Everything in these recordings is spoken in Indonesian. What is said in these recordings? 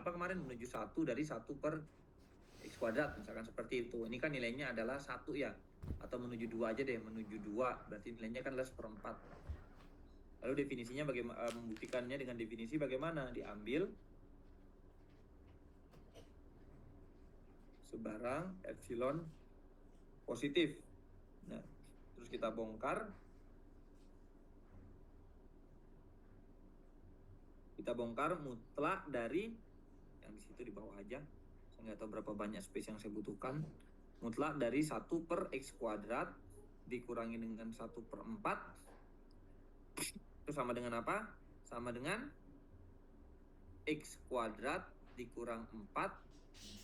kemarin menuju 1 dari 1 per X kuadrat, misalkan seperti itu. Ini kan nilainya adalah 1 ya, atau menuju 2 aja deh, menuju 2, berarti nilainya kan adalah 1/4. Lalu definisinya bagaimana, membuktikannya dengan definisi bagaimana? Diambil sebarang epsilon positif. Nah, terus kita bongkar. Kita bongkar mutlak dari yang di situ di bawah aja. Saya nggak tahu berapa banyak space yang saya butuhkan. Mutlak dari 1 per X kuadrat dikurangi dengan 1/4. Itu sama dengan apa? Sama dengan X kuadrat dikurang 4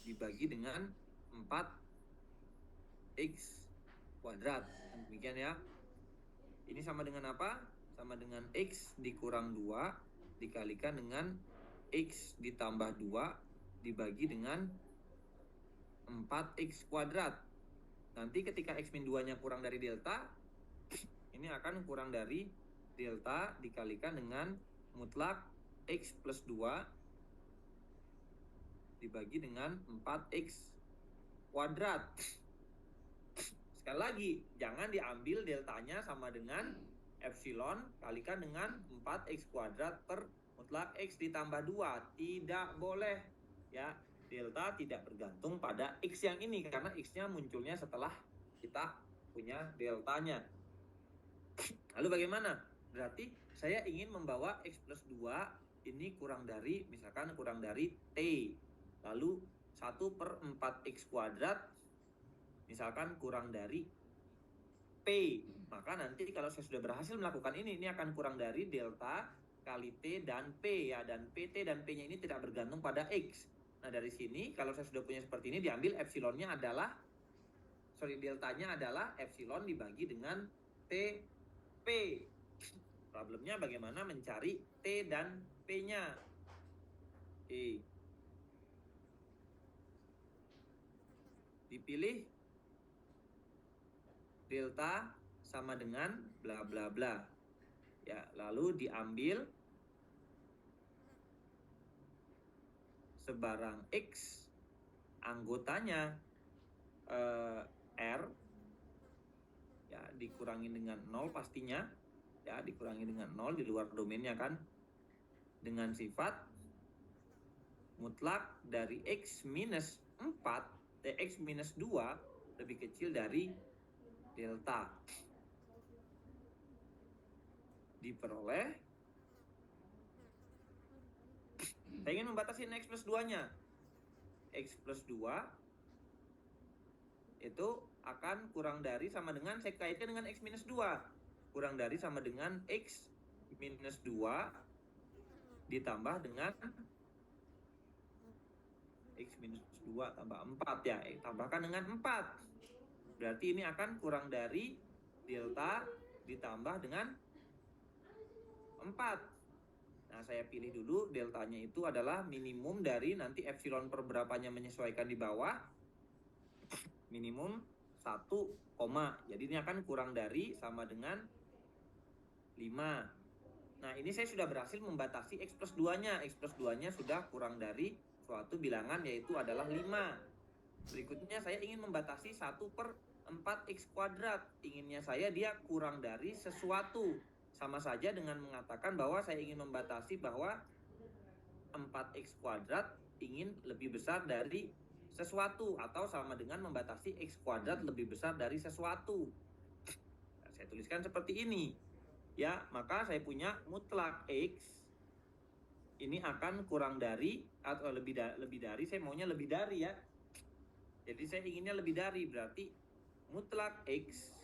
dibagi dengan 4X kuadrat. Demikian ya. Ini sama dengan apa? Sama dengan X dikurang 2 dikalikan dengan X ditambah 2 dibagi dengan 4X kuadrat. Nanti ketika X min 2-nya kurang dari delta, ini akan kurang dari delta dikalikan dengan mutlak X plus 2 dibagi dengan 4X kuadrat. Sekali lagi, jangan diambil deltanya sama dengan epsilon kalikan dengan 4X kuadrat per mutlak X ditambah 2. Tidak boleh ya. Delta tidak bergantung pada X yang ini, karena X-nya munculnya setelah kita punya deltanya. Lalu bagaimana? Berarti saya ingin membawa X plus 2 ini kurang dari, misalkan kurang dari T. Lalu 1/4X kuadrat misalkan kurang dari P. Maka nanti kalau saya sudah berhasil melakukan ini akan kurang dari delta kali T dan P ya. Dan PT dan P-nya ini tidak bergantung pada X. Nah dari sini kalau saya sudah punya seperti ini, diambil epsilonnya adalah, deltanya adalah epsilon dibagi dengan TP. Problemnya bagaimana mencari T dan P-nya. Dipilih delta sama dengan bla bla bla. Ya, lalu diambil sebarang X anggotanya R ya, dikurangi dengan 0 pastinya ya, dikurangi dengan 0 di luar domainnya kan, dengan sifat mutlak dari X minus 4 X minus 2 lebih kecil dari delta. Diperoleh, saya ingin membatasi X plus 2-nya. X plus 2 itu akan kurang dari sama dengan, saya kaitkan dengan X minus 2. Kurang dari sama dengan X minus 2 ditambah dengan X minus 2 tambah 4 ya. Tambahkan dengan 4. Berarti ini akan kurang dari delta ditambah dengan 4. Nah, saya pilih dulu deltanya itu adalah minimum dari nanti epsilon per berapanya menyesuaikan di bawah. Minimum 1, jadi ini akan kurang dari sama dengan 5. Nah, ini saya sudah berhasil membatasi X plus 2-nya. X plus 2-nya sudah kurang dari suatu bilangan, yaitu adalah 5. Berikutnya saya ingin membatasi 1/4X kuadrat. Inginnya saya dia kurang dari sesuatu. Sama saja dengan mengatakan bahwa saya ingin membatasi bahwa 4X kuadrat ingin lebih besar dari sesuatu, atau sama dengan membatasi X kuadrat lebih besar dari sesuatu. Nah, saya tuliskan seperti ini ya. Maka saya punya mutlak X ini akan kurang dari atau lebih dari, saya maunya lebih dari ya. Jadi saya inginnya lebih dari, berarti mutlak X,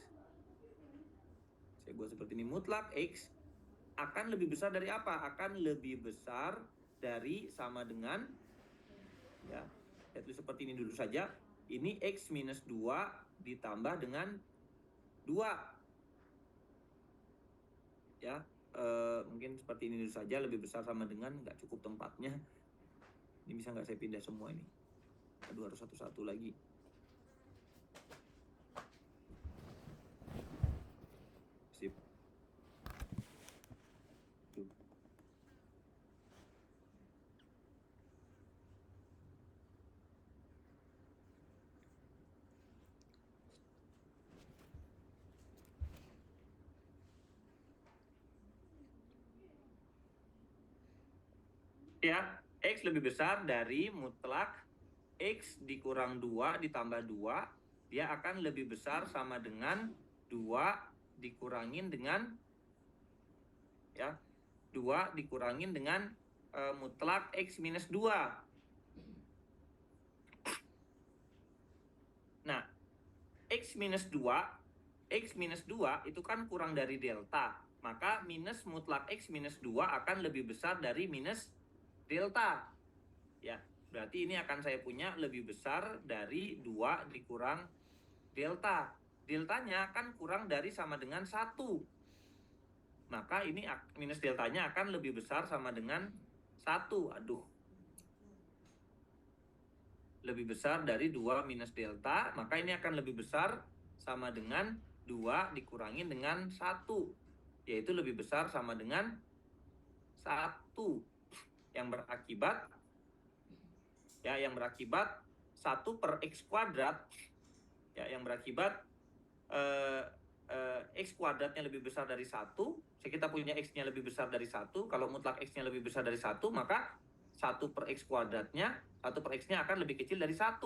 saya buat seperti ini, mutlak X akan lebih besar dari apa? Akan lebih besar dari sama dengan, ya, saya tulis seperti ini dulu saja. Ini X minus 2 ditambah dengan 2. Ya, mungkin seperti ini dulu saja, lebih besar sama dengan, nggak cukup tempatnya. Ini bisa nggak saya pindah semua ini? Aduh, harus satu-satu lagi. Sip. Ya, X lebih besar dari mutlak X dikurang 2 ditambah 2, dia akan lebih besar sama dengan 2 dikurangin dengan ya 2 dikurangin dengan mutlak X minus 2. Nah, X minus 2 itu kan kurang dari delta. Maka minus mutlak X minus 2 akan lebih besar dari minus delta. Ya, berarti ini akan saya punya lebih besar dari 2 dikurang delta. Deltanya kan kurang dari sama dengan 1. Maka ini minus deltanya akan lebih besar sama dengan 1. Aduh. Lebih besar dari 2 minus delta, maka ini akan lebih besar sama dengan 2 dikurangin dengan 1, yaitu lebih besar sama dengan 1, yang berakibat 1 per X kuadrat, ya, yang berakibat X kuadratnya lebih besar dari 1. Kita punya X-nya lebih besar dari 1. Kalau mutlak X-nya lebih besar dari 1, maka 1 per X kuadratnya, 1 per X-nya akan lebih kecil dari 1.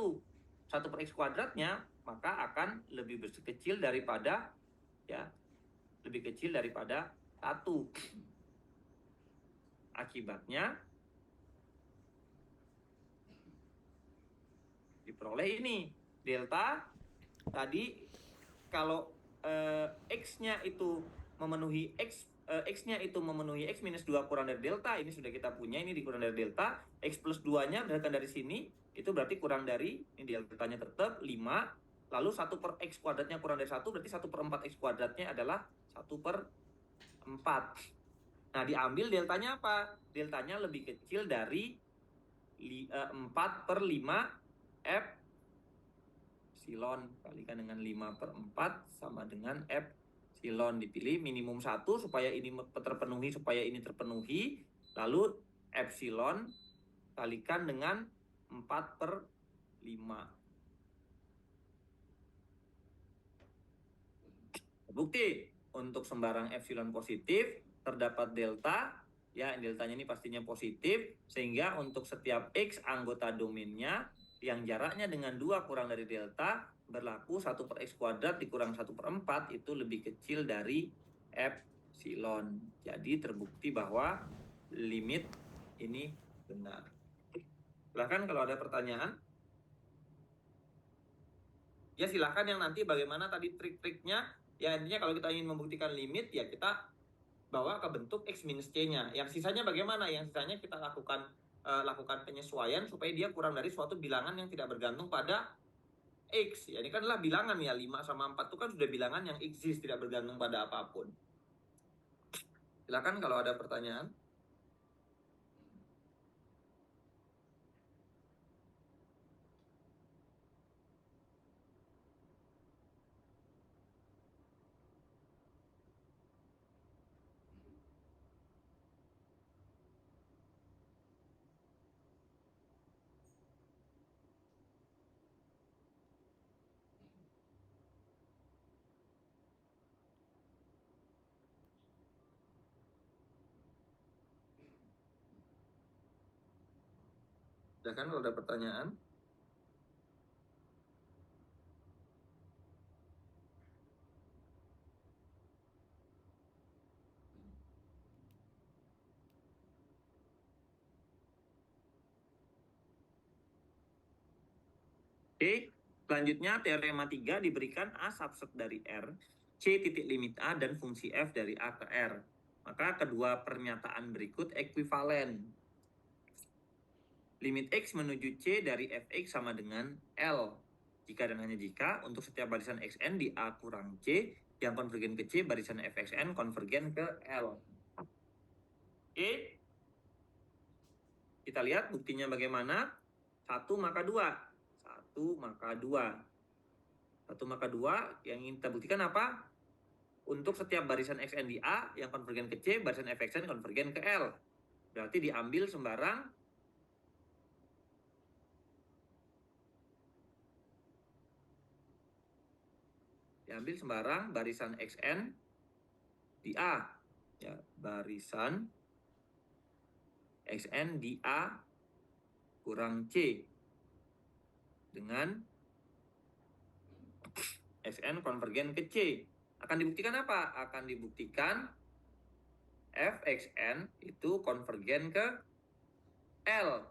1 per X kuadratnya, maka akan lebih kecil daripada, ya, lebih kecil daripada 1. Akibatnya, diperoleh ini. Delta, tadi, kalau X-nya itu memenuhi X-nya itu memenuhi X minus 2 kurang dari delta, ini sudah kita punya, ini dikurang dari delta. X plus 2-nya berdasarkan dari sini, itu berarti kurang dari, ini deltanya tetap 5, lalu 1 per X kuadratnya kurang dari 1, berarti 1 per 4 X kuadratnya adalah 1 per 4. Nah, diambil deltanya apa? Deltanya lebih kecil dari 4 per 5 F epsilon kalikan dengan 5 per 4 sama dengan epsilon. Dipilih minimum 1 supaya ini terpenuhi, lalu epsilon kalikan dengan 4 per 5. Bukti, untuk sembarang epsilon positif terdapat delta, ya, deltanya ini pastinya positif, sehingga untuk setiap X anggota domainnya yang jaraknya dengan 2 kurang dari delta, berlaku 1 per X kuadrat dikurang 1 per 4 itu lebih kecil dari epsilon. Jadi terbukti bahwa limit ini benar. Silahkan kalau ada pertanyaan. Ya silahkan yang nanti bagaimana tadi trik-triknya. Ya intinya kalau kita ingin membuktikan limit, ya kita bawa ke bentuk X minus C-nya. Yang sisanya bagaimana? Yang sisanya kita lakukan penyesuaian supaya dia kurang dari suatu bilangan yang tidak bergantung pada X. Ya, ini kan adalah bilangan ya, 5 sama 4 itu kan sudah bilangan yang exist, tidak bergantung pada apapun. Silakan kalau ada pertanyaan. Silakan kalau ada pertanyaan. Oke, selanjutnya teorema 3 diberikan A subset dari R, C titik limit A, dan fungsi F dari A ke R. Maka kedua pernyataan berikut ekuivalen. Limit X menuju C dari Fx sama dengan L. Jika dan hanya jika untuk setiap barisan Xn di A kurang C yang konvergen ke C, barisan Fxn konvergen ke L. Oke. Kita lihat buktinya bagaimana. 1 maka 2. 1 maka 2. 1 maka 2 yang ingin kita buktikan apa? Untuk setiap barisan Xn di A yang konvergen ke C, barisan Fxn konvergen ke L. Berarti diambil sembarang barisan Xn di A. Ya, barisan Xn di A kurang C dengan Xn konvergen ke C. Akan dibuktikan apa? Akan dibuktikan Fxn itu konvergen ke L.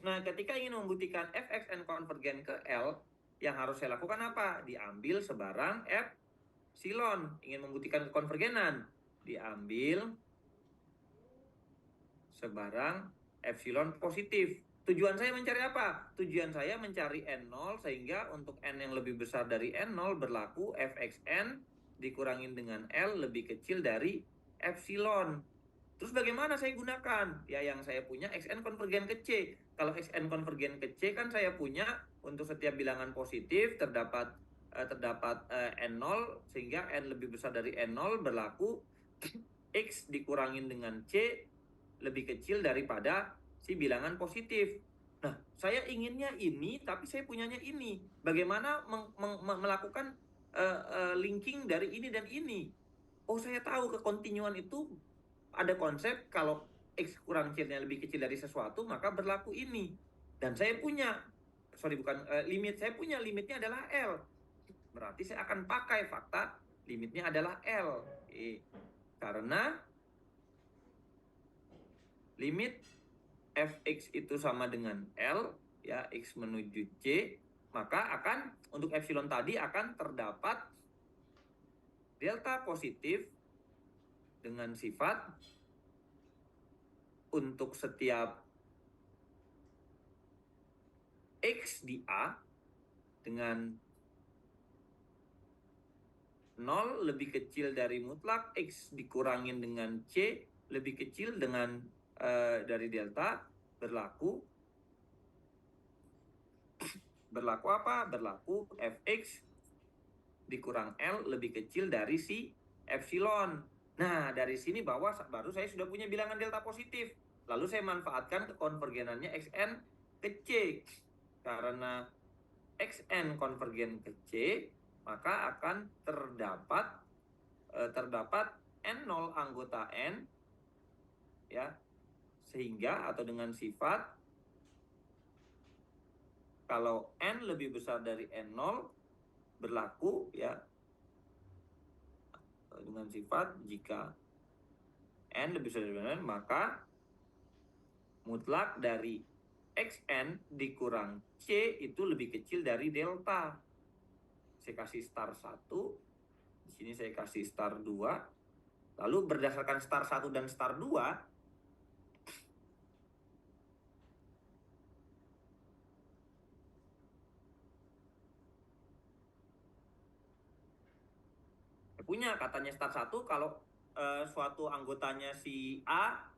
Nah, ketika ingin membuktikan Fxn konvergen ke L, yang harus saya lakukan apa? Diambil sebarang epsilon. Ingin membuktikan konvergenan, diambil sebarang epsilon positif. Tujuan saya mencari apa? Tujuan saya mencari N0 sehingga untuk N yang lebih besar dari N0 berlaku Fxn dikurangin dengan L lebih kecil dari epsilon. Terus bagaimana saya gunakan? Ya yang saya punya Xn konvergen ke C. Kalau Xn konvergen ke C kan saya punya untuk setiap bilangan positif terdapat N0 sehingga N lebih besar dari N0 berlaku X dikurangin dengan C lebih kecil daripada si bilangan positif. Nah, saya inginnya ini, tapi saya punyanya ini. Bagaimana melakukan linking dari ini dan ini? Oh, saya tahu kekontinuan itu ada konsep kalau X kurang C-nya lebih kecil dari sesuatu, maka berlaku ini. Dan saya punya, limit, saya punya limitnya adalah L. Berarti saya akan pakai fakta limitnya adalah L. Karena limit Fx itu sama dengan L, ya, X menuju C, maka akan, untuk epsilon tadi akan terdapat delta positif dengan sifat untuk setiap X di A dengan 0 lebih kecil dari mutlak X dikurangin dengan C lebih kecil dengan dari delta berlaku apa? Berlaku Fx dikurang L lebih kecil dari si epsilon. Nah, dari sini baru saya sudah punya bilangan delta positif. Lalu saya manfaatkan kekonvergenannya Xn ke C. Karena Xn konvergen ke C, maka akan terdapat N0 anggota N, ya, sehingga atau dengan sifat kalau N lebih besar dari N0 berlaku, ya, dengan sifat jika N lebih besar dari N, maka mutlak dari Xn dikurang C itu lebih kecil dari delta. Saya kasih star 1, di sini saya kasih star 2. Lalu berdasarkan star 1 dan star 2, punya katanya star 1 kalau suatu anggotanya si A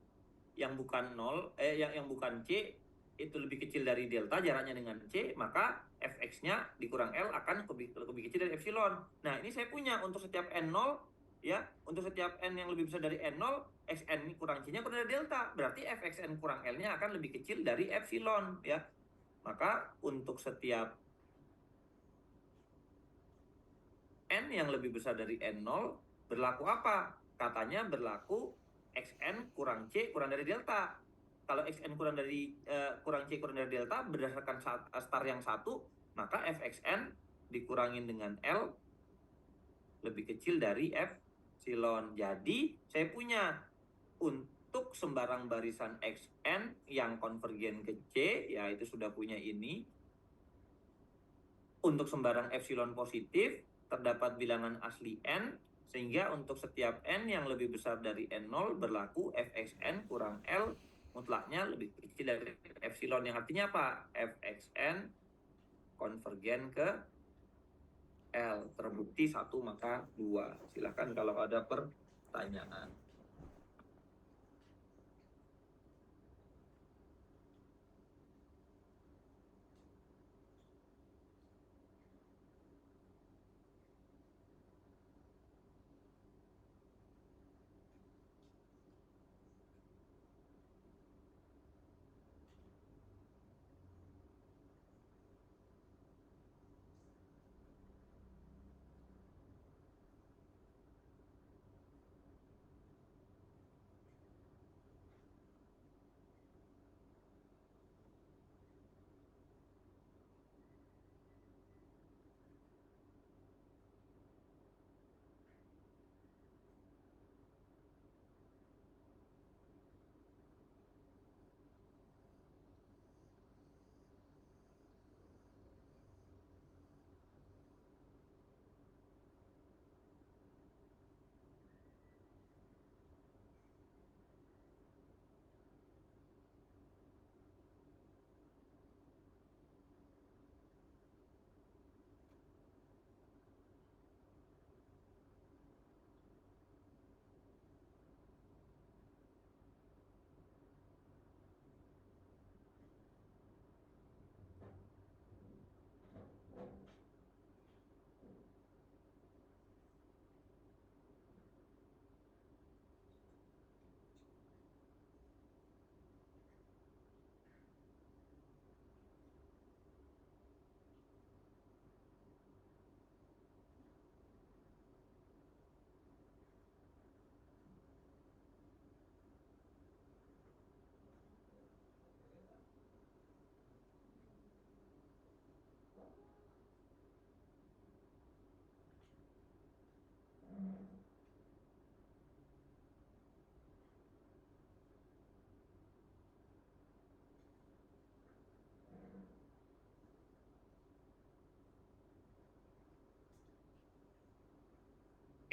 yang bukan 0, yang bukan C itu lebih kecil dari delta jaraknya dengan C, maka Fx-nya dikurang L akan lebih kecil dari epsilon. Nah, ini saya punya untuk setiap N0, ya, untuk setiap N yang lebih besar dari N0, Xn kurang C-nya kurang dari delta. Berarti Fxn kurang L-nya akan lebih kecil dari epsilon, ya. Maka untuk setiap N yang lebih besar dari N0 berlaku apa? Katanya berlaku Xn kurang C kurang dari delta. Kalau Xn kurang C kurang dari delta berdasarkan star yang satu, maka Fxn dikurangin dengan L lebih kecil dari epsilon. Jadi saya punya untuk sembarang barisan Xn yang konvergen ke C, ya itu sudah punya ini. Untuk sembarang epsilon positif terdapat bilangan asli N, sehingga untuk setiap N yang lebih besar dari N0 berlaku Fxn kurang L mutlaknya lebih kecil dari epsilon, yang artinya apa? Fxn konvergen ke L. Terbukti 1 maka 2. Silahkan kalau ada pertanyaan.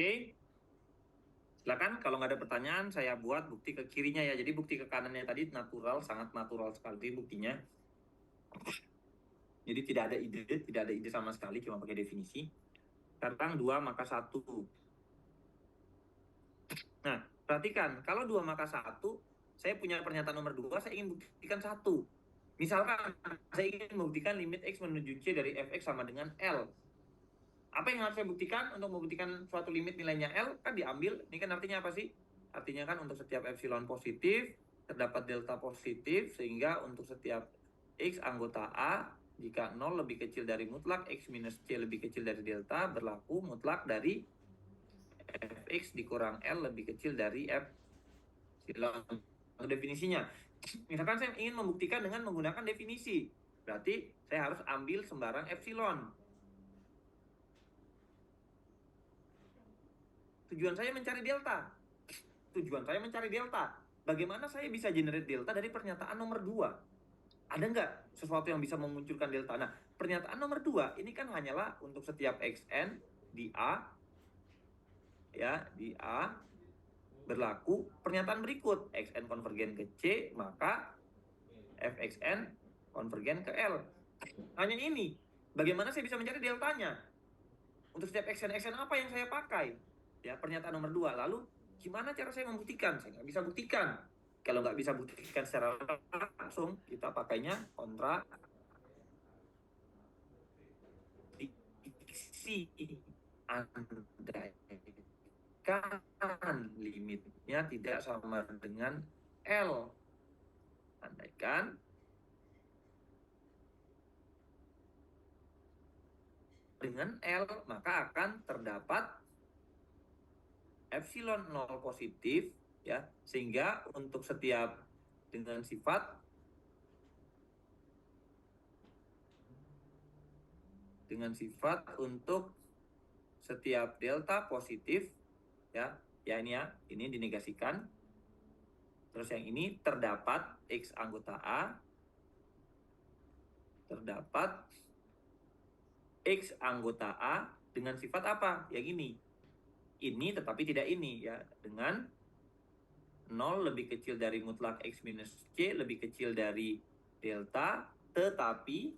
Oke. Silakan kalau nggak ada pertanyaan saya buat bukti ke kirinya ya. Jadi bukti ke kanannya tadi natural, sangat natural sekali buktinya. Jadi tidak ada ide sama sekali, cuma pakai definisi. Sekarang 2 maka 1. Nah, perhatikan, kalau 2 maka 1, saya punya pernyataan nomor 2, saya ingin buktikan 1. Misalkan, saya ingin membuktikan limit X menuju C dari Fx sama dengan L. Apa yang harus saya buktikan untuk membuktikan suatu limit nilainya L? Kan diambil, ini kan artinya apa sih? Artinya kan untuk setiap epsilon positif, terdapat delta positif, sehingga untuk setiap X anggota A, jika 0 lebih kecil dari mutlak, X minus C lebih kecil dari delta, berlaku mutlak dari Fx dikurang L lebih kecil dari epsilon. Definisinya, misalkan saya ingin membuktikan dengan menggunakan definisi, berarti saya harus ambil sembarang epsilon. Tujuan saya mencari delta. Bagaimana saya bisa generate delta dari pernyataan nomor 2? Ada nggak sesuatu yang bisa memunculkan delta? Nah, pernyataan nomor 2 ini kan hanyalah untuk setiap xn di A, ya, di A berlaku pernyataan berikut. Xn konvergen ke C, maka Fxn konvergen ke L. Hanya ini. Bagaimana saya bisa mencari deltanya? Untuk setiap xn apa yang saya pakai? Ya, pernyataan nomor 2. Lalu gimana cara saya membuktikan? Saya nggak bisa buktikan. Kalau nggak bisa buktikan secara langsung, kita pakainya kontradiksi. Andaikan limitnya tidak sama dengan L. Andaikan dengan L, maka akan terdapat epsilon 0 positif, ya, sehingga untuk setiap dengan sifat untuk setiap delta positif, ya ini dinegasikan. Terus yang ini terdapat X anggota A, terdapat X anggota A dengan sifat apa? Yang ini tetapi tidak ini, ya, dengan 0 lebih kecil dari mutlak X minus C lebih kecil dari delta, tetapi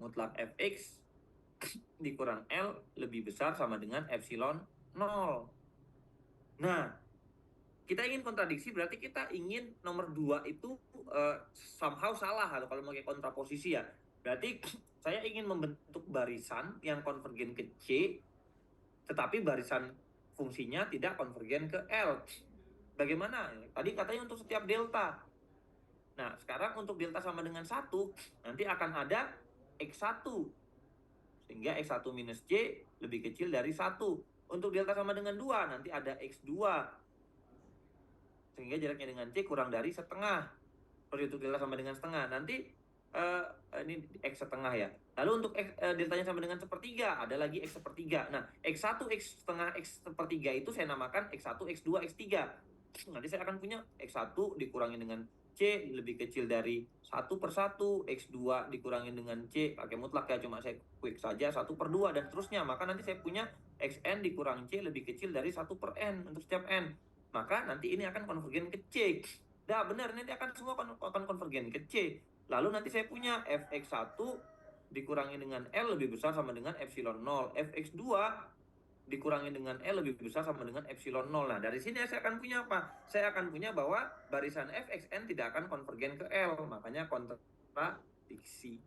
mutlak Fx dikurang L lebih besar sama dengan epsilon 0. Nah, kita ingin kontradiksi, berarti kita ingin nomor 2 itu somehow salah atau kalau pakai kontraposisi, ya. Berarti saya ingin membentuk barisan yang konvergen ke C, tetapi barisan fungsinya tidak konvergen ke L. Bagaimana? Tadi katanya untuk setiap delta. Nah, sekarang untuk delta sama dengan 1, nanti akan ada X1. Sehingga X1 minus C lebih kecil dari 1. Untuk delta sama dengan 2, nanti ada X2. Sehingga jaraknya dengan C kurang dari setengah. Seperti untuk delta sama dengan setengah. Nanti ini X setengah, ya. Lalu untuk deltanya sama dengan sepertiga, ada lagi X sepertiga. Nah, X1, X setengah, X sepertiga itu saya namakan X1, X2, X3. Nanti saya akan punya X1 dikurangi dengan C lebih kecil dari 1/1, X2 dikurangi dengan C, pakai mutlak, ya, cuma saya quick saja 1/2, dan seterusnya. Maka nanti saya punya Xn dikurangi C lebih kecil dari 1/n untuk setiap N. Maka nanti ini akan konvergen ke C. Nah, benar, nanti akan semua akan konvergen ke C. Lalu nanti saya punya Fx1 dikurangi dengan L lebih besar sama dengan epsilon 0. Fx2 dikurangi dengan L lebih besar sama dengan epsilon 0. Nah, dari sini saya akan punya apa? Saya akan punya bahwa barisan Fxn tidak akan konvergen ke L. Makanya kontradiksi.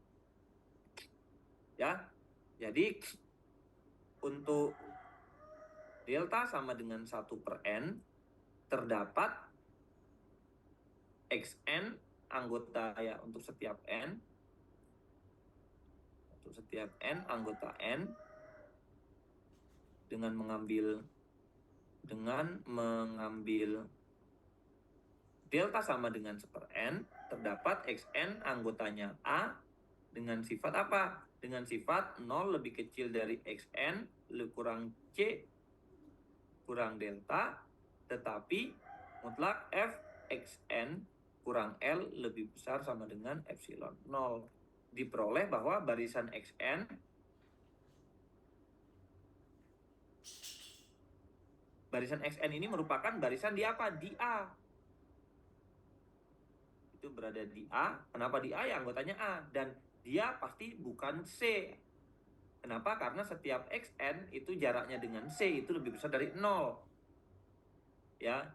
Ya, jadi untuk delta sama dengan 1/n, terdapat Xn anggota, ya, untuk setiap N. Untuk setiap N anggota N, dengan mengambil delta sama dengan 1/n, terdapat Xn anggotanya A dengan sifat apa? Dengan sifat 0 lebih kecil dari Xn kurang C kurang delta, tetapi mutlak Fxn kurang L lebih besar sama dengan epsilon 0. Diperoleh bahwa barisan Xn Barisan Xn ini merupakan barisan di apa? Di A. Itu berada di A. Kenapa di A? Ya anggotanya A. Dan dia pasti bukan C. Kenapa? Karena setiap Xn itu jaraknya dengan C itu lebih besar dari 0. Ya.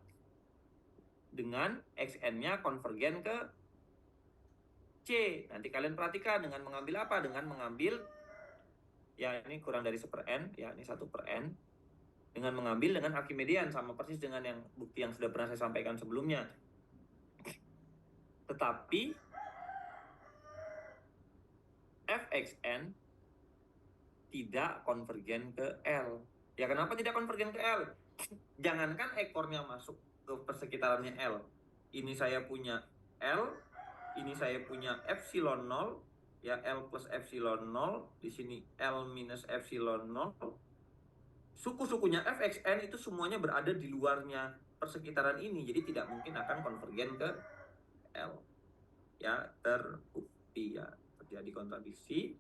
Dengan Xn-nya konvergen ke C. Nanti kalian perhatikan dengan mengambil apa? Dengan mengambil, ya ini kurang dari 1/n, ya ini 1/n. Dengan mengambil dengan Archimedean, sama persis dengan yang bukti yang sudah pernah saya sampaikan sebelumnya. Tetapi Fxn tidak konvergen ke L. Ya kenapa tidak konvergen ke L? Jangankan ekornya masuk ke persekitarannya L. Ini saya punya L, ini saya punya epsilon 0, ya L plus epsilon 0, di sini L minus epsilon 0. Suku-sukunya Fxn itu semuanya berada di luarnya persekitaran ini, jadi tidak mungkin akan konvergen ke L. Ya, terbukti ya, terjadi kontradiksi.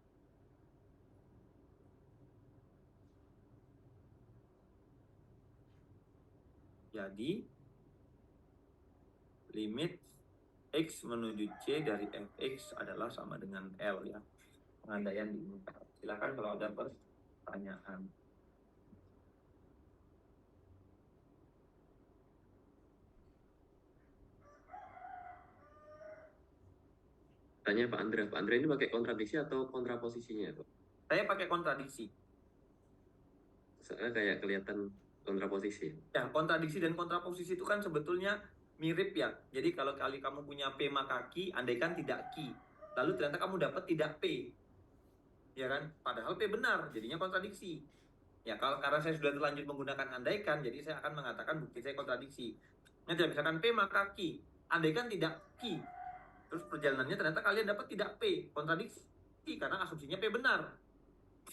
Jadi limit X menuju C dari Fx adalah sama dengan L ya. Pengandaian diminta. Silakan kalau ada pertanyaan. Tanya Pak Andra ini pakai kontradiksi atau kontraposisinya Pak? Saya pakai kontradiksi. Soalnya kayak kelihatan kontraposisi. Ya, kontradiksi dan kontraposisi itu kan sebetulnya mirip ya. Jadi kalau kali kamu punya P maka Q, andaikan tidak Q. Lalu ternyata kamu dapat tidak P. Ya kan? Padahal P benar, jadinya kontradiksi. Ya, kalau karena saya sudah terlanjur menggunakan andaikan, jadi saya akan mengatakan bukti saya kontradiksi. Nah, misalkan P maka Q. Andaikan tidak Q. Terus perjalanannya ternyata kalian dapat tidak P. Kontradiksi, karena asumsinya P benar.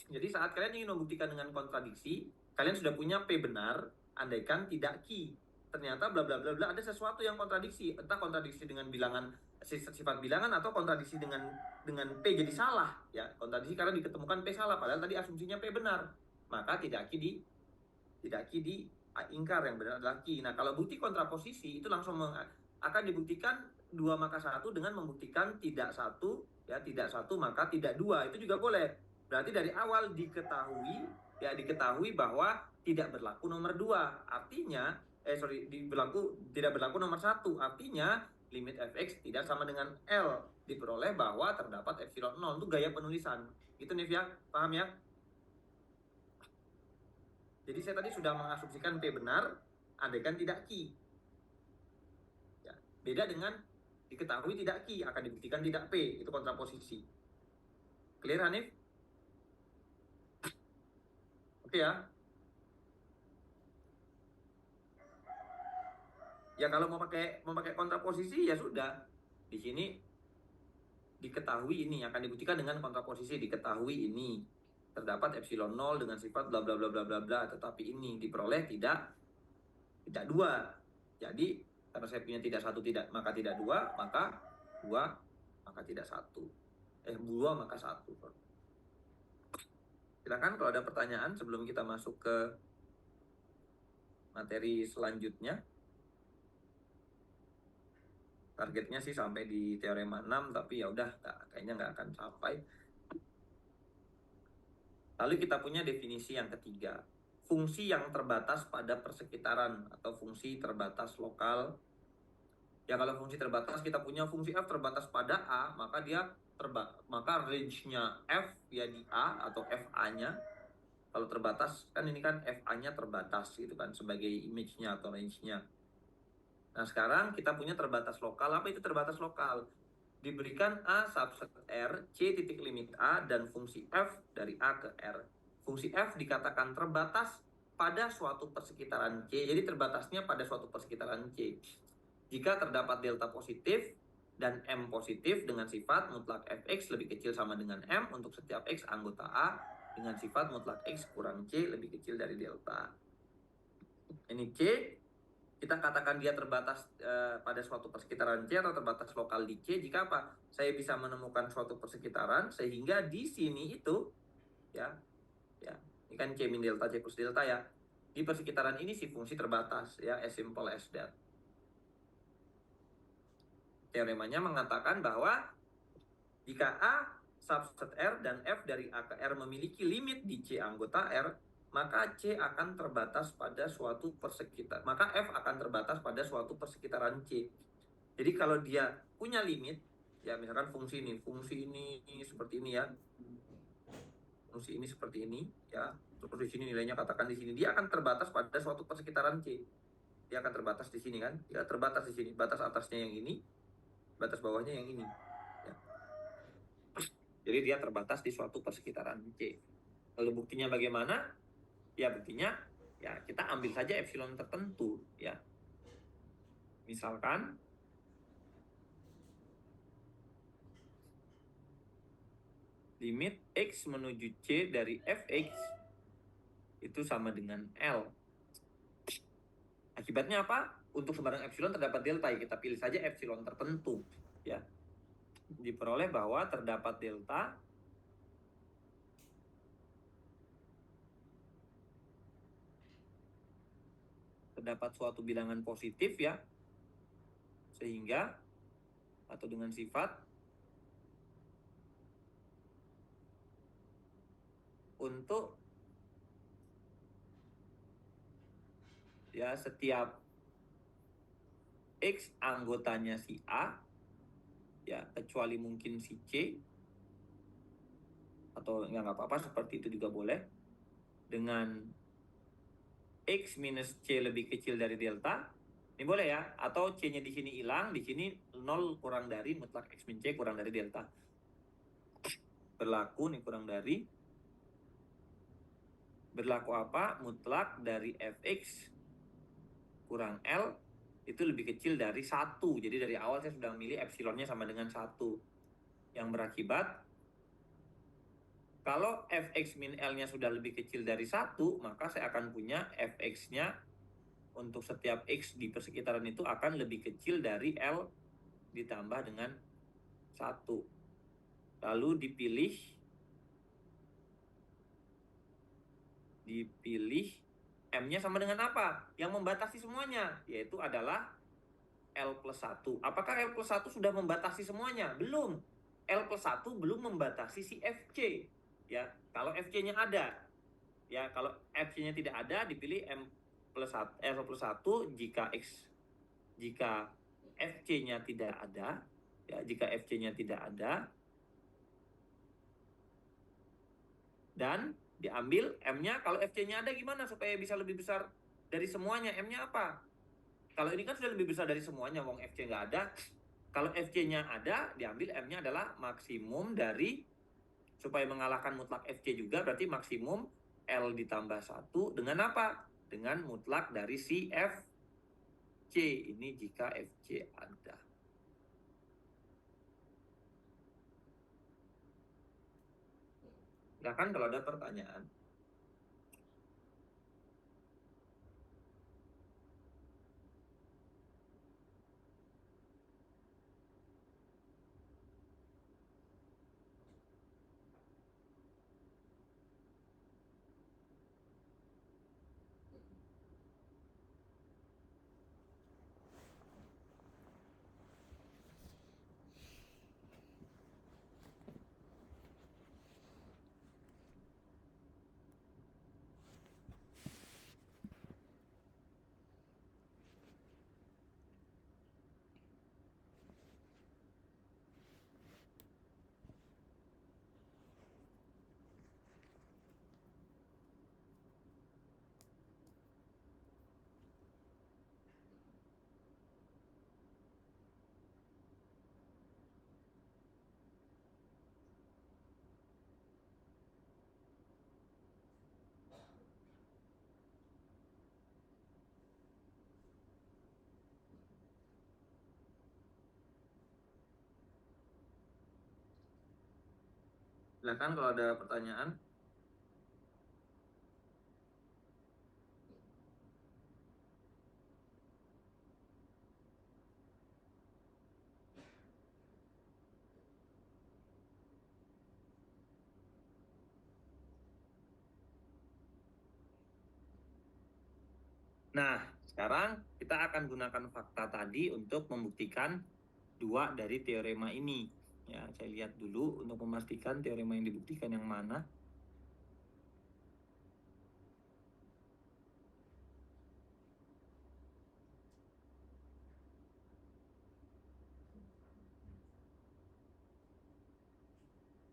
Jadi saat kalian ingin membuktikan dengan kontradiksi, kalian sudah punya P benar, andaikan tidak Q. Ternyata bla bla bla bla ada sesuatu yang kontradiksi, entah kontradiksi dengan bilangan sifat bilangan atau kontradiksi dengan P jadi salah ya. Kontradiksi karena diketemukan P salah padahal tadi asumsinya P benar. Maka tidak Q di ingkar, yang benar adalah Q. Nah, kalau bukti kontraposisi itu langsung akan dibuktikan 2 maka 1 dengan membuktikan tidak 1 ya, tidak 1 maka tidak 2. Itu juga boleh. Berarti dari awal diketahui bahwa tidak berlaku nomor 2. Artinya tidak berlaku nomor 1. Artinya limit fx tidak sama dengan L diperoleh bahwa terdapat epsilon 0. Itu gaya penulisan. Itu nih ya, paham ya? Jadi saya tadi sudah mengasumsikan P benar, andaikan tidak Q. Ya, beda dengan diketahui tidak Q, akan dibuktikan tidak P. Itu kontraposisi. Clear, Hanif? Oke ya. Ya kalau mau pakai kontraposisi ya sudah. Di sini diketahui ini akan dibuktikan dengan kontraposisi, diketahui ini terdapat epsilon 0 dengan sifat bla bla bla bla bla bla, tetapi ini diperoleh tidak 2. Jadi karena saya punya tidak 1 tidak maka tidak 2, maka 2 maka tidak 1. 2 maka 1. Silakan kalau ada pertanyaan sebelum kita masuk ke materi selanjutnya. Targetnya sih sampai di teorema 6, tapi ya udah kayaknya nggak akan sampai. Lalu kita punya definisi yang ketiga, fungsi yang terbatas pada persekitaran atau fungsi terbatas lokal. Ya kalau fungsi terbatas kita punya fungsi f terbatas pada a, maka range-nya f ya di a atau fa-nya. Kalau terbatas kan ini kan fa-nya terbatas gitu kan sebagai image-nya atau range-nya. Nah sekarang kita punya terbatas lokal. Apa itu terbatas lokal? Diberikan A subset R, C titik limit A, dan fungsi F dari A ke R. Fungsi F dikatakan terbatas pada suatu persekitaran C, jadi terbatasnya pada suatu persekitaran C. Jika terdapat delta positif dan M positif dengan sifat mutlak Fx lebih kecil sama dengan M untuk setiap X anggota A dengan sifat mutlak X kurang C lebih kecil dari delta. Ini C. Kita katakan dia terbatas pada suatu persekitaran C atau terbatas lokal di C jika apa? Saya bisa menemukan suatu persekitaran sehingga di sini itu ya ini kan C min delta C plus delta ya. Di persekitaran ini si fungsi terbatas, ya, as simple as that. Teoremanya mengatakan bahwa jika A subset R dan F dari A ke R memiliki limit di C anggota R, maka C akan terbatas pada suatu persekitaran. Maka F akan terbatas pada suatu persekitaran C. Jadi kalau dia punya limit, ya misalkan fungsi ini seperti ini ya. Fungsi ini seperti ini, ya. Terus di sini nilainya katakan di sini, dia akan terbatas pada suatu persekitaran C. Dia akan terbatas di sini kan? Dia terbatas di sini. Batas atasnya yang ini, batas bawahnya yang ini. Ya. Jadi dia terbatas di suatu persekitaran C. Lalu buktinya bagaimana? Ya buktinya ya kita ambil saja epsilon tertentu ya. Misalkan limit X menuju C dari Fx itu sama dengan L. Akibatnya apa? Untuk sembarang epsilon terdapat delta, ya kita pilih saja epsilon tertentu ya. Diperoleh bahwa terdapat delta terdapat suatu bilangan positif ya, sehingga atau dengan sifat untuk ya setiap X anggotanya si A ya, kecuali mungkin si C, atau nggak apa-apa seperti itu juga boleh, dengan X minus C lebih kecil dari delta, ini boleh ya, atau C-nya di sini hilang, di sini 0 kurang dari mutlak X min C kurang dari delta. Berlaku nih kurang dari, berlaku apa? Mutlak dari Fx kurang L itu lebih kecil dari 1. Jadi dari awal saya sudah memilih epsilonnya sama dengan 1. Yang berakibat kalau Fx min L-nya sudah lebih kecil dari 1, maka saya akan punya Fx-nya untuk setiap X di persekitaran itu akan lebih kecil dari L ditambah dengan 1. Lalu dipilih M-nya sama dengan apa? Yang membatasi semuanya, yaitu adalah L plus 1. Apakah L plus 1 sudah membatasi semuanya? Belum. L plus 1 belum membatasi si Fc. Ya, kalau Fc-nya ada. Ya, kalau Fc-nya tidak ada, dipilih M plus 1, L plus 1 jika Fc-nya tidak ada. Ya, jika Fc-nya tidak ada. Dan diambil M-nya, kalau Fc-nya ada gimana supaya bisa lebih besar dari semuanya? M-nya apa? Kalau ini kan sudah lebih besar dari semuanya, wong Fc nggak ada. Kalau Fc-nya ada, diambil M-nya adalah maksimum dari, supaya mengalahkan mutlak Fc juga, berarti maksimum L ditambah 1 dengan apa? Dengan mutlak dari si Fc. Ini jika Fc ada. Silakan kalau ada pertanyaan. Silakan kalau ada pertanyaan. Nah, sekarang kita akan gunakan fakta tadi untuk membuktikan dua dari teorema ini. Ya, saya lihat dulu untuk memastikan teorema yang dibuktikan yang mana.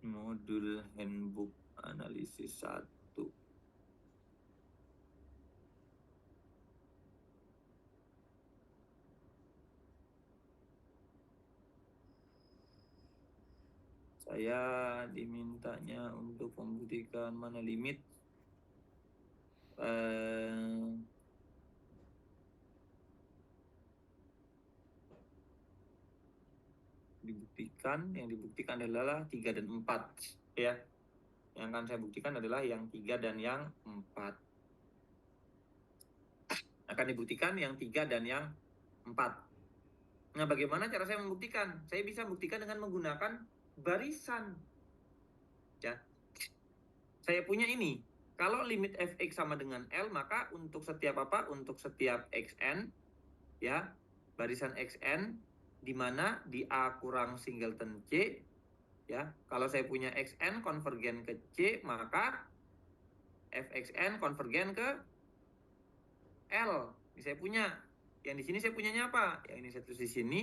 Modul handbook analisis 1. Saya dimintanya untuk membuktikan mana limit yang dibuktikan adalah 3 dan 4 ya. Yang akan saya buktikan adalah yang 3 dan yang 4. Akan dibuktikan yang 3 dan yang 4. Nah, bagaimana cara saya membuktikan? Saya bisa buktikan dengan menggunakan barisan. Ya. Saya punya ini. Kalau limit fx sama dengan L, maka untuk setiap apa? Untuk setiap xn, ya, barisan xn, di mana di A kurang singleton C, ya. Kalau saya punya xn konvergen ke C, maka fxn konvergen ke L. Ini saya punya. Yang di sini saya punyanya apa? Yang ini saya tulis di sini.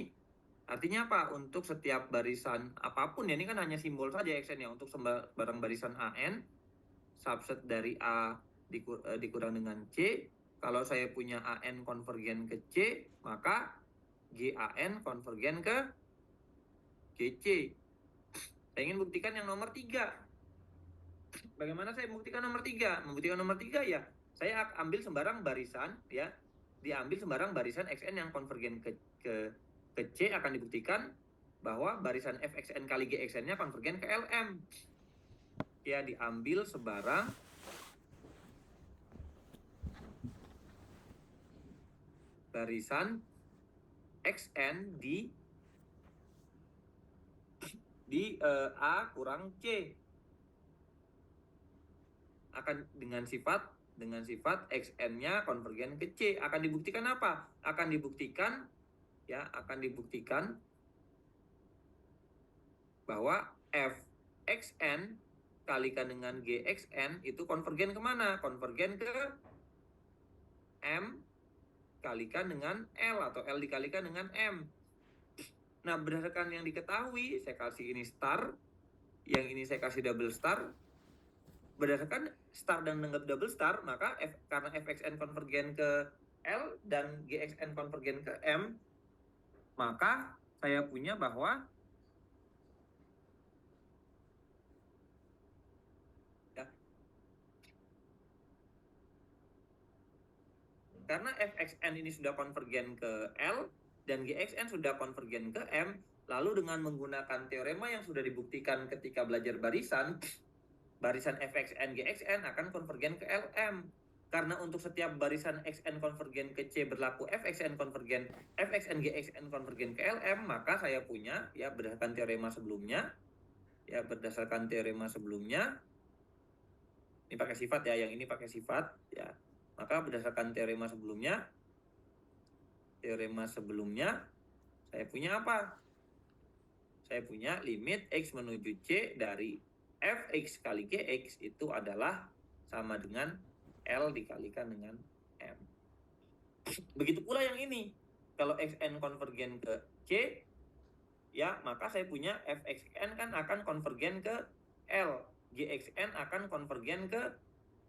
Artinya apa? Untuk setiap barisan apapun, ya, ini kan hanya simbol saja xn ya. Untuk sembarang barisan AN, subset dari A dikurang dengan C. Kalau saya punya AN konvergen ke C, maka GAN konvergen ke GC. Saya ingin buktikan yang nomor 3. Bagaimana saya membuktikan nomor 3? Membuktikan nomor 3 ya, saya ambil sembarang barisan, ya. Diambil sembarang barisan XN yang konvergen ke C, akan dibuktikan bahwa barisan fxn kali gxn-nya konvergen ke LM. Ya, diambil sebarang barisan xn di A kurang C, akan dengan sifat xn-nya konvergen ke C. Akan dibuktikan apa? Akan dibuktikan bahwa fxn kalikan dengan gxn itu konvergen kemana? Konvergen ke M kalikan dengan L, atau L dikalikan dengan M. Nah, berdasarkan yang diketahui, saya kasih ini star, yang ini saya kasih double star. Berdasarkan star dan double star, maka karena fxn konvergen ke L dan gxn konvergen ke M, maka saya punya bahwa karena fxn ini sudah konvergen ke L dan gxn sudah konvergen ke M, lalu dengan menggunakan teorema yang sudah dibuktikan ketika belajar barisan fxn gxn akan konvergen ke Lm. Karena untuk setiap barisan xn konvergen ke C berlaku fxn gxn konvergen ke Lm, maka saya punya, ya, berdasarkan teorema sebelumnya, ini pakai sifat, ya, yang ini pakai sifat, ya. Maka berdasarkan teorema sebelumnya, saya punya apa? Saya punya limit x menuju C dari fx kali gx itu adalah sama dengan L dikalikan dengan M. Begitu pula yang ini. Kalau xn konvergen ke C, ya, maka saya punya fxn kan akan konvergen ke L. Gxn akan konvergen ke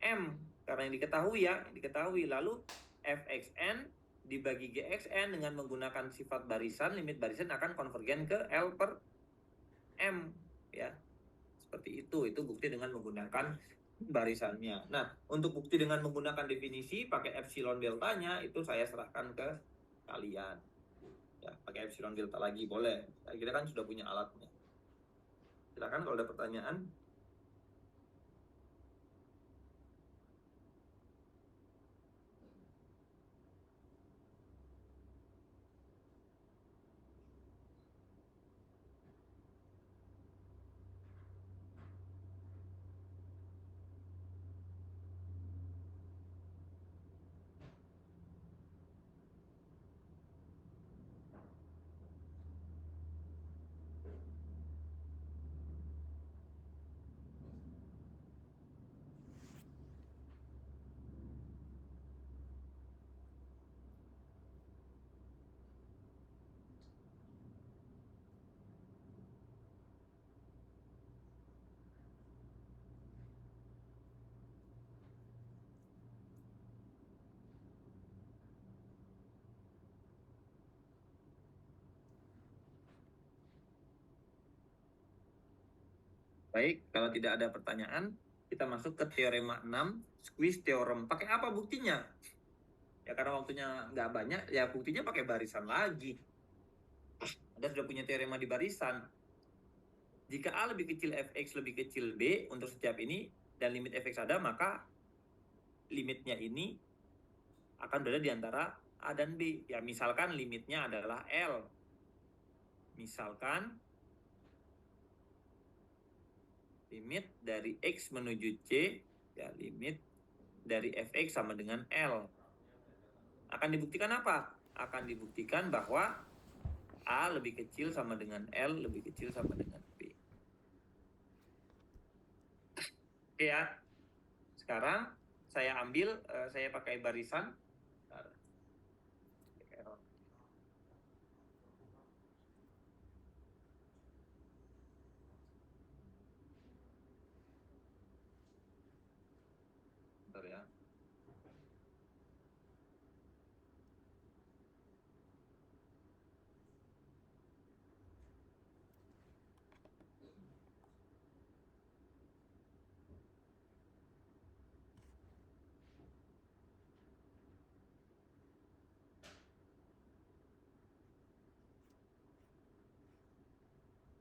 M. Karena yang diketahui. Lalu fxn dibagi gxn dengan menggunakan sifat barisan, limit barisan akan konvergen ke L per M, ya. Seperti itu bukti dengan menggunakan barisannya. Nah, untuk bukti dengan menggunakan definisi pakai epsilon deltanya itu saya serahkan ke kalian. Ya, pakai epsilon delta lagi boleh. Kita kan sudah punya alatnya. Silakan kalau ada pertanyaan. Baik, kalau tidak ada pertanyaan, kita masuk ke teorema 6, squeeze theorem. Pakai apa buktinya? Ya karena waktunya nggak banyak, ya buktinya pakai barisan lagi. Anda sudah punya teorema di barisan. Jika A lebih kecil fx lebih kecil B untuk setiap ini, dan limit fx ada, maka limitnya ini akan berada di antara A dan B. Ya misalkan limitnya adalah L. Misalkan limit dari X menuju C, ya limit dari fx sama dengan L. Akan dibuktikan apa? Akan dibuktikan bahwa A lebih kecil sama dengan L, lebih kecil sama dengan B. Oke ya. Sekarang saya ambil, saya pakai barisan. Bentar ya.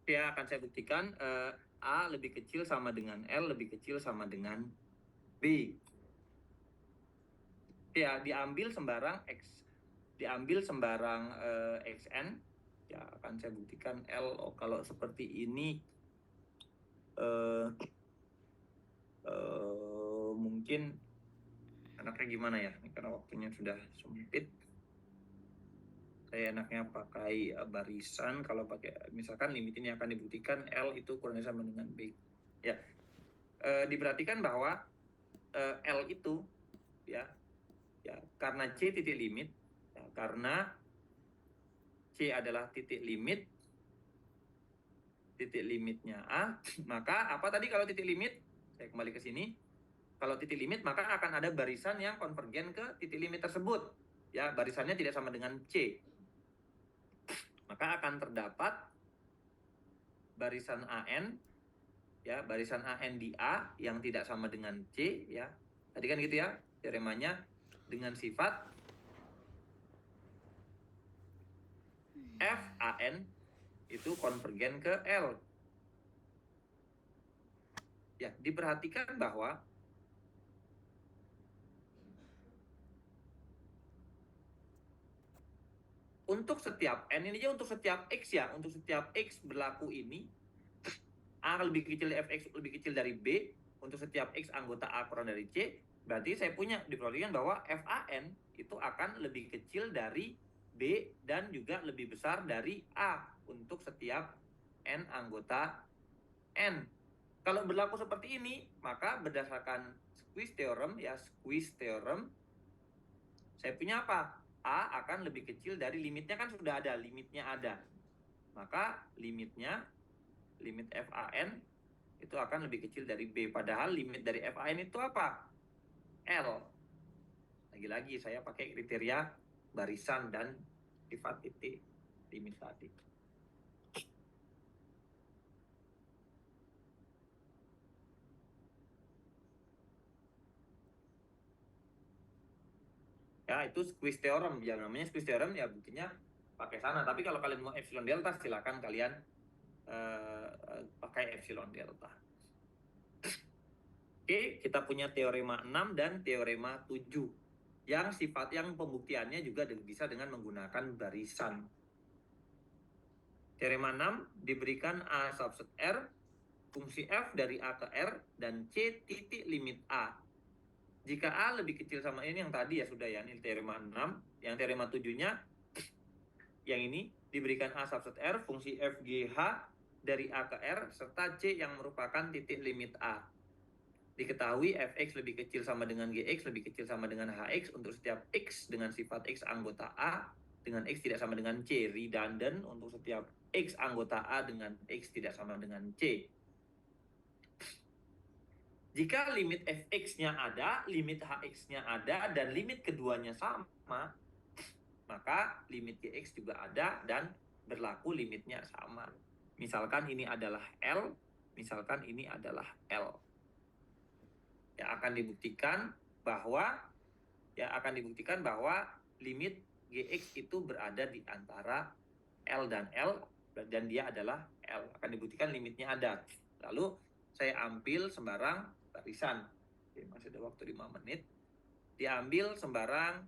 Ya akan saya buktikan A lebih kecil sama dengan L, lebih kecil sama dengan B. Ya diambil sembarang X, diambil sembarang XN. Ya akan saya buktikan L. Kalau seperti ini mungkin enaknya gimana ya? Karena waktunya sudah sempit. Saya enaknya pakai barisan. Kalau pakai misalkan limit ini akan dibuktikan L itu kurang sama dengan B. Ya, diperhatikan bahwa L itu ya karena C titik limit, ya, karena C adalah titik limitnya A, maka apa tadi kalau titik limit? Saya kembali ke sini. Kalau titik limit maka akan ada barisan yang konvergen ke titik limit tersebut. Ya, barisannya tidak sama dengan C. Maka akan terdapat barisan AN, ya barisan AN di A yang tidak sama dengan C, ya tadi kan gitu ya teoremanya, dengan sifat F AN itu konvergen ke L. Ya diperhatikan bahwa untuk setiap N ini aja, untuk setiap X ya, untuk setiap X berlaku ini A lebih kecil fx lebih kecil dari B, untuk setiap X anggota A kurang dari C, berarti saya punya diperhatikan bahwa FAN itu akan lebih kecil dari B dan juga lebih besar dari A untuk setiap N anggota N. Kalau berlaku seperti ini, maka berdasarkan squeeze theorem, ya squeeze theorem, saya punya apa? A akan lebih kecil dari limitnya, kan sudah ada, limitnya ada. Maka limitnya, limit FAN itu akan lebih kecil dari B. Padahal limit dari FAN itu apa? L. Lagi-lagi saya pakai kriteria barisan dan sifat titik limit tadi. Ya itu squeeze theorem, ya namanya squeeze theorem, ya buktinya pakai sana. Tapi kalau kalian mau epsilon delta, silakan kalian pakai epsilon delta. Oke, kita punya teorema 6 dan teorema 7 yang pembuktiannya juga bisa dengan menggunakan barisan. Teorema 6 diberikan A subset R, fungsi f dari A ke R, dan C titik limit A. Jika A lebih kecil sama ini yang tadi ya sudah ya, ini teorema 6. Yang teorema 7-nya yang ini diberikan A subset R, fungsi f GH dari A ke R, serta C yang merupakan titik limit A. Diketahui fx lebih kecil sama dengan gx lebih kecil sama dengan hx untuk setiap x dengan sifat x anggota A dengan x tidak sama dengan C, redundant untuk setiap x anggota A dengan x tidak sama dengan C. Jika limit fx-nya ada, limit hx-nya ada, dan limit keduanya sama, maka limit gx juga ada dan berlaku limitnya sama. Misalkan ini adalah L, misalkan ini adalah L. Ya, akan dibuktikan bahwa limit Gx itu berada di antara L dan L, dan dia adalah L. Akan dibuktikan limitnya ada. Lalu saya ambil sembarang barisan. Oke, masih ada waktu 5 menit. Diambil sembarang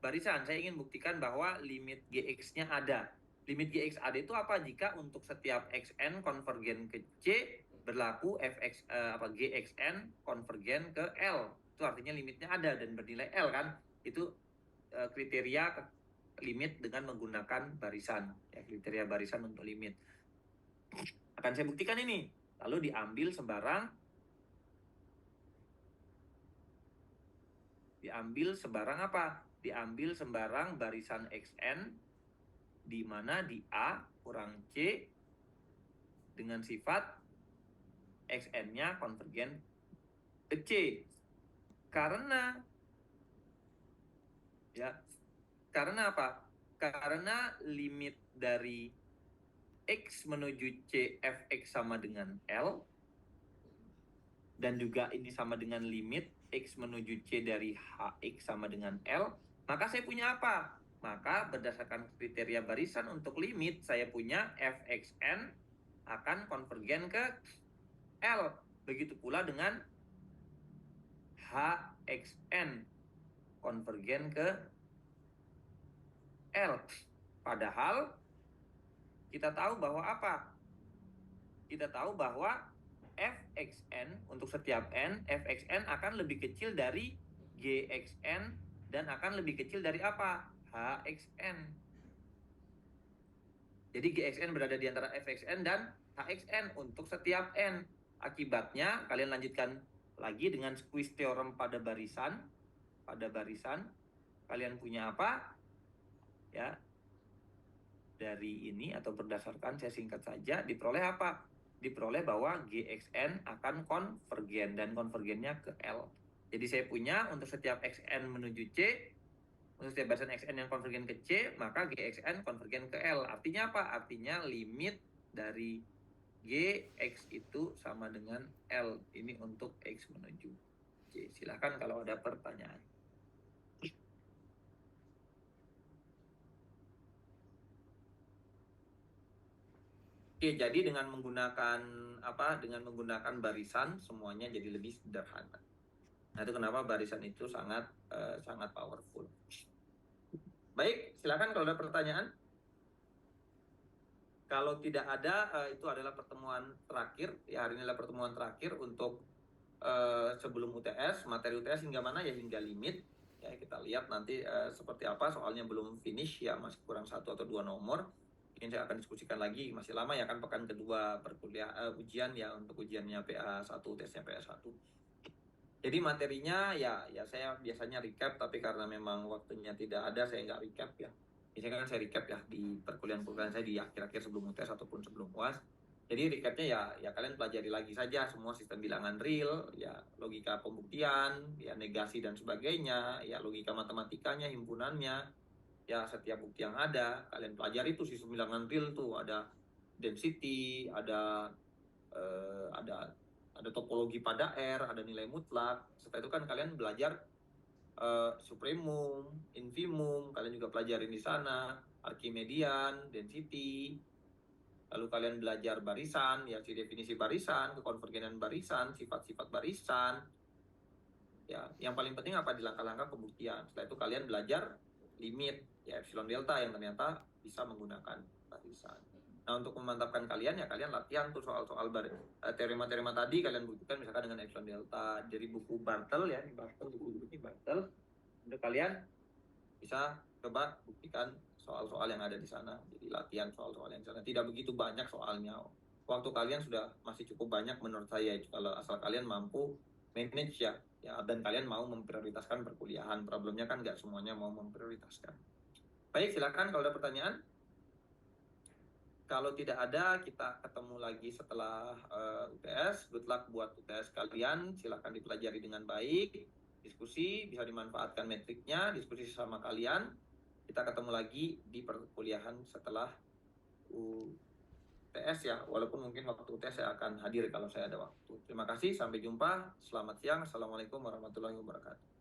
barisan. Saya ingin buktikan bahwa limit Gx-nya ada. Limit Gx ada itu apa? Jika untuk setiap xn konvergen ke C berlaku Gxn konvergen ke L. Itu artinya limitnya ada dan bernilai L kan? Itu kriteria limit dengan menggunakan barisan. Ya, kriteria barisan untuk limit. Akan saya buktikan ini. Lalu diambil sembarang apa? Diambil sembarang barisan xn di mana di A kurang C dengan sifat xn-nya konvergen ke C. Karena apa? Karena limit dari X menuju C fx sama dengan L, dan juga ini sama dengan limit X menuju C dari Hx sama dengan L, maka saya punya apa? Maka berdasarkan kriteria barisan untuk limit, saya punya fxn akan konvergen ke L. Begitu pula dengan hxn konvergen ke L. Padahal kita tahu bahwa apa? Kita tahu bahwa fxn untuk setiap n, fxn akan lebih kecil dari gxn dan akan lebih kecil dari apa? Hxn. Jadi gxn berada di antara fxn dan hxn untuk setiap n. Akibatnya kalian lanjutkan lagi dengan squeeze theorem pada barisan. Kalian punya apa? Ya. Dari ini atau berdasarkan, saya singkat saja, diperoleh apa? Diperoleh bahwa gxn akan konvergen dan konvergennya ke L. Jadi saya punya untuk setiap xn menuju C, untuk setiap barisan xn yang konvergen ke C, maka gxn konvergen ke L. Artinya apa? Artinya limit dari gx itu sama dengan L. Ini untuk x menuju C. Silakan kalau ada pertanyaan. Oke, jadi dengan menggunakan barisan semuanya jadi lebih sederhana. Nah, itu kenapa barisan itu sangat powerful. Baik, silakan kalau ada pertanyaan. Kalau tidak ada, itu adalah pertemuan terakhir. Ya, hari ini adalah pertemuan terakhir untuk sebelum UTS. Materi UTS hingga mana? Ya hingga limit. Ya, kita lihat nanti seperti apa. Soalnya belum finish ya, masih kurang 1 atau 2 nomor. Mungkin saya akan diskusikan lagi, masih lama ya kan, pekan kedua ujian ya, untuk ujiannya PA1, tesnya PA1. Jadi materinya ya saya biasanya recap, tapi karena memang waktunya tidak ada, saya nggak recap ya. Biasanya kan saya recap ya di perkuliahan saya di akhir-akhir sebelum UTS ataupun sebelum UAS. Jadi recapnya ya kalian pelajari lagi saja semua sistem bilangan real, ya logika pembuktian, ya negasi dan sebagainya, ya logika matematikanya, himpunannya, ya setiap bukti yang ada kalian pelajari tuh sistem bilangan real tuh, ada density, ada topologi pada R, ada nilai mutlak. Setelah itu kan kalian belajar supremum, infimum, kalian juga pelajarin di sana, Archimedean, density. Lalu kalian belajar barisan, ya definisi barisan, kekonvergenan barisan, sifat-sifat barisan. Ya, yang paling penting apa? Di langkah-langkah pembuktian. Setelah itu kalian belajar limit ya epsilon delta yang ternyata bisa menggunakan barisan. Nah, untuk memantapkan kalian ya kalian latihan tuh soal-soal teorema-teorema tadi, kalian buktikan misalkan dengan epsilon delta dari buku Bartel ya, buku ini Bartel. Untuk kalian bisa coba buktikan soal-soal yang ada di sana. Jadi latihan soal-soal yang di sana. Tidak begitu banyak soalnya. Waktu kalian sudah masih cukup banyak menurut saya, kalau asal kalian mampu manage ya, dan kalian mau memprioritaskan perkuliahan. Problemnya kan nggak semuanya mau memprioritaskan. Baik, silakan kalau ada pertanyaan. Kalau tidak ada, kita ketemu lagi setelah UTS. Good luck buat UTS kalian. Silakan dipelajari dengan baik. Diskusi, bisa dimanfaatkan metriknya, diskusi sama kalian. Kita ketemu lagi di perkuliahan setelah UTS. UTS ya, walaupun mungkin waktu UTS saya akan hadir kalau saya ada waktu. Terima kasih, sampai jumpa, selamat siang, assalamualaikum warahmatullahi wabarakatuh.